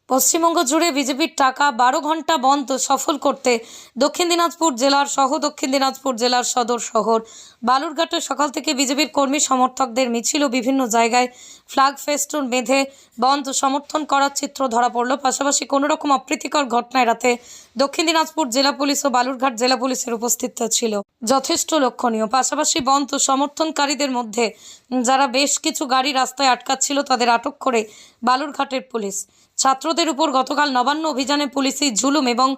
পশ্চিমবঙ্গ জুড়ে বিজেপির টাকা 12 ঘন্টা বন্ধ সফল করতে দক্ষিণ দিনাজপুর জেলার সহ দক্ষিণ দিনাজপুর জেলার সদর শহর বালুরঘাটে সকাল থেকে বিজেপির কর্মী সমর্থকদের মিছিল ও বিভিন্ন জায়গায় ফ্ল্যাগ ফেস্টুন বেঁধে বন্ধ সমর্থন করার চিত্র ধরা পড়ল। পাশাপাশি কোনো রকম অপ্রীতিকর ঘটনা এড়াতে দক্ষিণ দিনাজপুর জেলা পুলিশ ও বালুরঘাট জেলা পুলিশের উপস্থিত ছিল যথেষ্ট লক্ষণীয়। পাশাপাশি বন্ধ সমর্থনকারীদের মধ্যে যারা বেশ কিছু গাড়ি রাস্তায় আটকাচ্ছিল তাদের আটক করে বালুরঘাটের পুলিশ। ছাত্রদের উপর গতকাল নবান্ন অভিযানে পুলিশি জুলুম এবং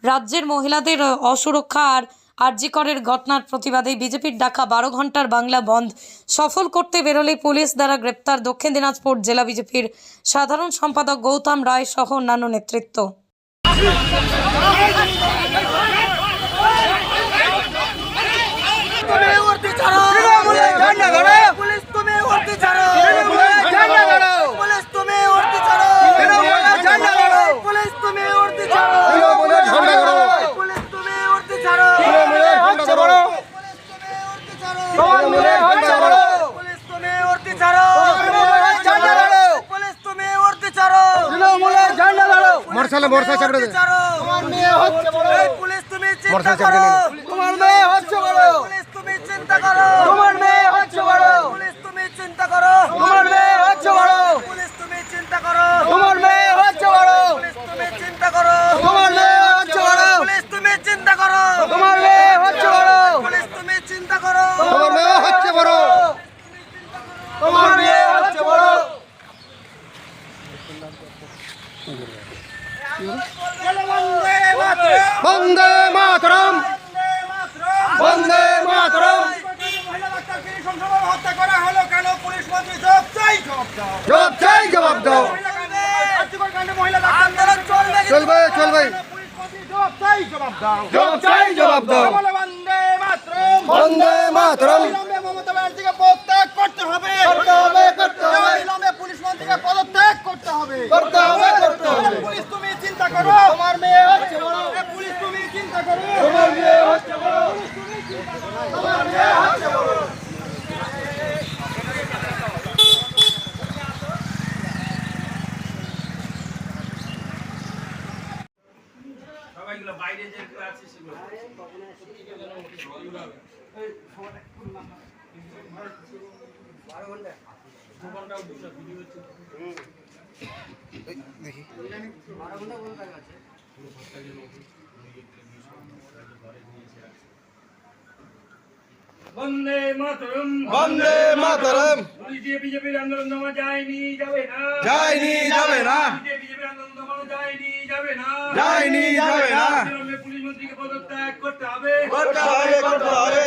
রাজ্যের মহিলাদের অসুরক্ষা আর আরজি করের ঘটনার প্রতিবাদে বিজেপির ডাকা 12 ঘন্টার বাংলা বন্ধ সফল করতে বেরোলে পুলিশ দ্বারা গ্রেপ্তার দক্ষিণ দিনাজপুর জেলা বিজেপির সাধারণ সম্পাদক গৌতম রায় সহ অন্যান্য নেতৃত্ব। মোরসা চাপড়ে দে তোমার মেয়ে হচ্ছে বড় পুলিশ তুমি চিন্তা করো তোমার মেয়ে হচ্ছে বড় পুলিশ তুমি চিন্তা করো তোমার মেয়ে হচ্ছে বড় পুলিশ তুমি চিন্তা করো তোমার মেয়ে হচ্ছে বড় পুলিশ তুমি চিন্তা করো তোমার মেয়ে হচ্ছে বড় পুলিশ তুমি চিন্তা করো তোমার মেয়ে হচ্ছে বড় পুলিশ তুমি চিন্তা করো তোমার মেয়ে হচ্ছে বড় পুলিশ তুমি চিন্তা করো তোমার মেয়ে হচ্ছে বড় তোমার মেয়ে হচ্ছে বড়। বন্দে মাতরম বন্দে মাতরম। হত্যা করা হলো কেন? পুলিশ মন্ত্রী জবাব চাই, জবাব চাই, জবাব দাও। আন্দোলন চলবে চলবে। জবাব চাই, জবাব দাও, জবাব চাই, জবাব দাও। বন্দে মাতরম বন্দে মাতরম। মমতা ব্যানার্জিকে পদত্যাগ করতে হবে, করতে হবে, করতে হবে। পুলিশ মন্ত্রীকে পদত্যাগ করতে হবে, করতে হবে, করতে হবে। পুলিশ তুমি চিন্তা করো তোমার মেয়ে হচ্ছে বড় পুলিশ তুমি চিন্তা করো তোমার মেয়ে হচ্ছে বড় পুলিশ তুমি চিন্তা করো তোমার মেয়ে হচ্ছে বড়। সবাইগুলো বাইরে যে আছে সেগুলো দেখি বন্দে মাতরম বন্দে মাতরম। বিজেপির আন্দোলন দমা যায়নি, যাবে না, যায়নি, যাবে না। বিজেপির আন্দোলন দমানো যায়নি, যাবে না, যায়নি, যাবে না। পুলিশ মন্ত্রীকে পদত্যাগ করতে হবে, করতে হবে, করতে হবে।